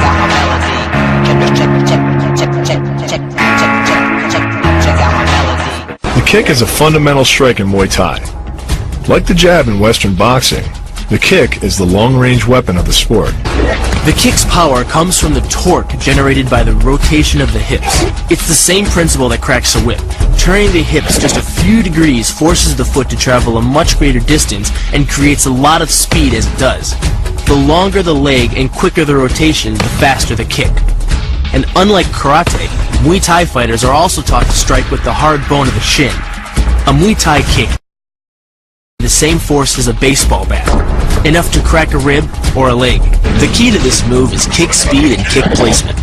out my melody. Check out my melody. The kick is a fundamental strike in Muay Thai. Like the jab in Western boxing, the kick is the long-range weapon of the sport. The kick's power comes from the torque generated by the rotation of the hips. It's the same principle that cracks a whip. Turning the hips just a few degrees forces the foot to travel a much greater distance and creates a lot of speed as it does. The longer the leg and quicker the rotation, the faster the kick. And unlike karate, Muay Thai fighters are also taught to strike with the hard bone of the shin. A Muay Thai kick the same force as a baseball bat, enough to crack a rib or a leg. The key to this move is kick speed and kick placement.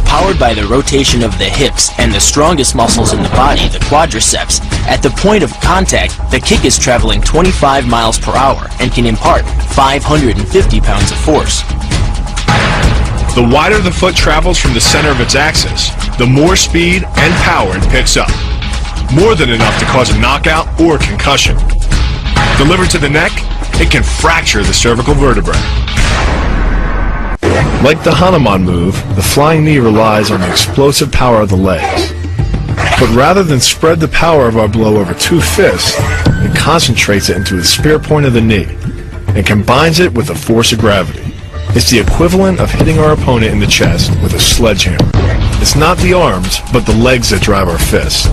Powered by the rotation of the hips and the strongest muscles in the body, the quadriceps, at the point of contact, the kick is traveling 25 miles per hour and can impart 550 pounds of force. The wider the foot travels from the center of its axis, the more speed and power it picks up. More than enough to cause a knockout or concussion. Delivered to the neck, it can fracture the cervical vertebrae. Like the Hanuman move, the flying knee relies on the explosive power of the legs. But rather than spread the power of our blow over two fists, it concentrates it into the spear point of the knee and combines it with the force of gravity. It's the equivalent of hitting our opponent in the chest with a sledgehammer. It's not the arms, but the legs that drive our fists.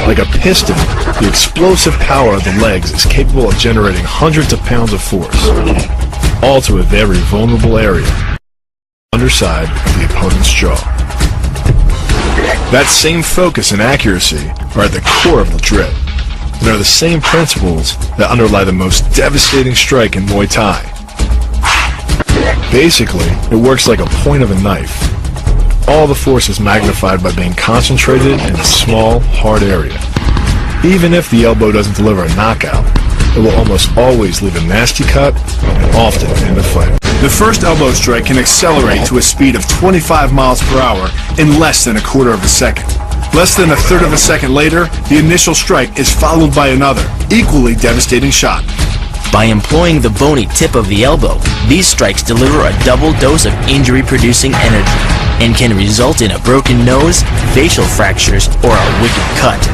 Like a piston, the explosive power of the legs is capable of generating hundreds of pounds of force, all to a very vulnerable area, underside of the opponent's jaw. That same focus and accuracy are at the core of Madrid, and are the same principles that underlie the most devastating strike in Muay Thai. Basically, it works like a point of a knife. All the force is magnified by being concentrated in a small, hard area. Even if the elbow doesn't deliver a knockout, it will almost always leave a nasty cut and often end the fight. The first elbow strike can accelerate to a speed of 25 miles per hour in less than a quarter of a second. Less than a third of a second later, the initial strike is followed by another, equally devastating shot. By employing the bony tip of the elbow, these strikes deliver a double dose of injury-producing energy and can result in a broken nose, facial fractures, or a wicked cut.